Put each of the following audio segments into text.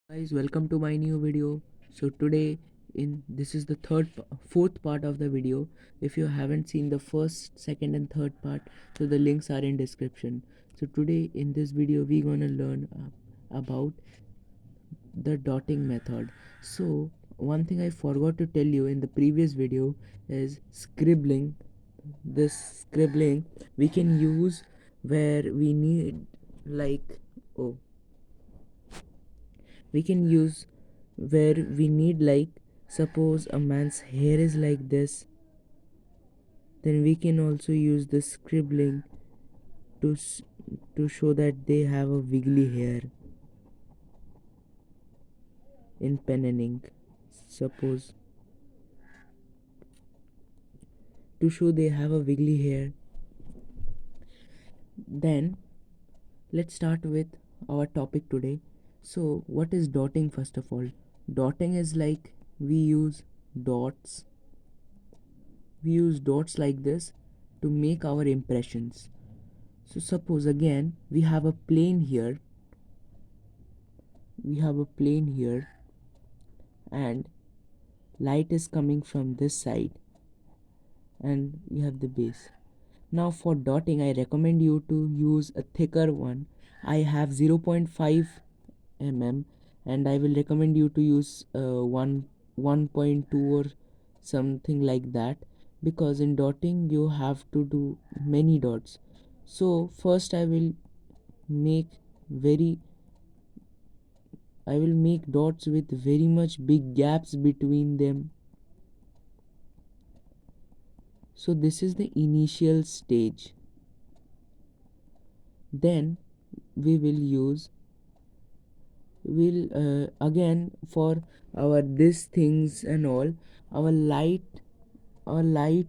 Guys, welcome to my new video. So today in this is the fourth part of the video. If you haven't seen the first, second and third part, so the links are in description. So today in this video we're gonna learn about the dotting method. So one thing I forgot to tell you in the previous video is scribbling. This scribbling we can use where we need, like, oh, we can use where we need, like, suppose a man's hair is like this, then we can also use the scribbling to to show that they have a wiggly hair in pen and ink. Suppose to show they have a wiggly hair. Then let's start with our topic today. So what is dotting? First of all, dotting is like dots we use dots like this to make our impressions. So suppose again we have a plane here and light is coming from this side and we have the base. Now for dotting I recommend you to use a thicker one. I have 0.5 mm and I will recommend you to use 1.2 or something like that, because in dotting you have to do many dots. So first make very I will make dots with very much big gaps between them. So this is the initial stage. Then we will use will again for our this things and all, our light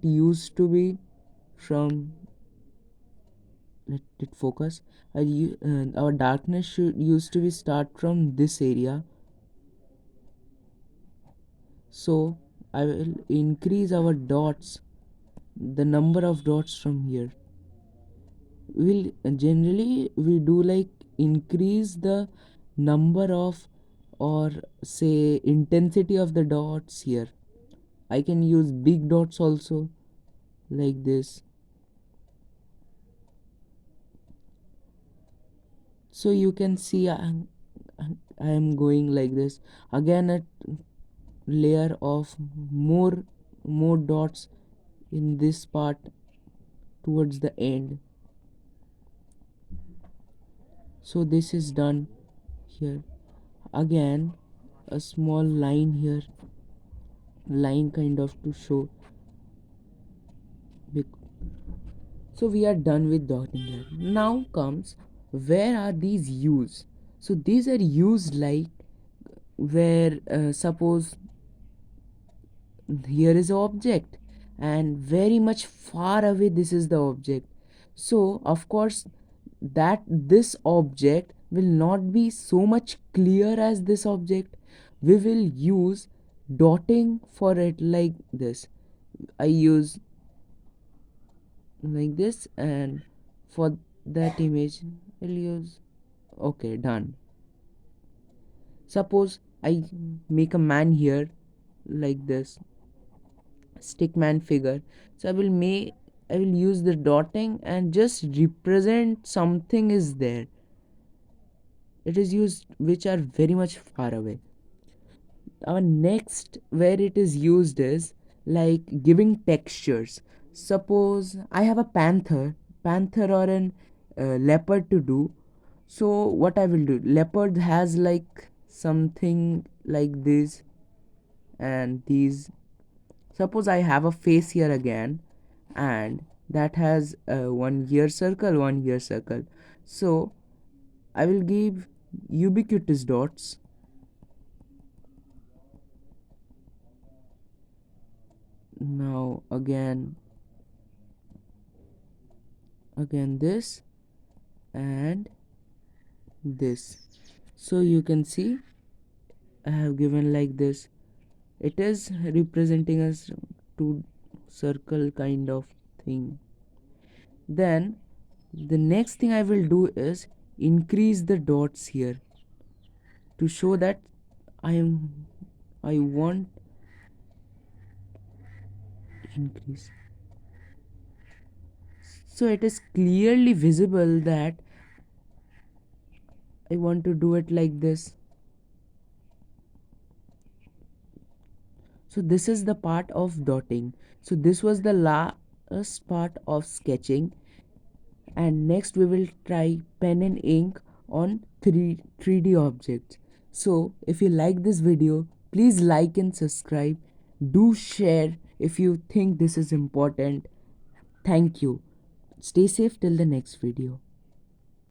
used to be from, let it focus, our darkness should used to be start from this area. So I will increase our dots, the number of dots from here. Will generally we do like increase the number of, or say intensity of the dots here. I can use big dots also, like this. So you can see I am going like this. Again a layer of more dots in this part towards the end. So this is done here. Again a small line here, line kind of to show. So we are done with dotting here. Now comes, where are these used? So these are used like where suppose here is an object and very much far away this is the object. So of course that this object will not be so much clear as this object. We will use dotting for it like this. I use like this, and for that image I'll use, okay, done. Suppose I make a man here like this, stick man figure. So I will use the dotting and just represent something is there. It is used which are very much far away. Our next where it is used is like giving textures. Suppose I have a panther or an leopard to do. So what I will do, leopard has like something like this and these. Suppose I have a face here again and that has one ear circle. So I will give ubiquitous dots. Now again this and this. So you can see I have given like this. It is representing us two circle kind of thing. Then the next thing I will do is increase the dots here. to show that I want increase. So it is clearly visible that I want to do it like this. So this is the part of dotting. So this was the last part of sketching, and next we will try pen and ink on 3D objects. So if you like this video, please like and subscribe. Do share if you think this is important. Thank you. Stay safe till the next video.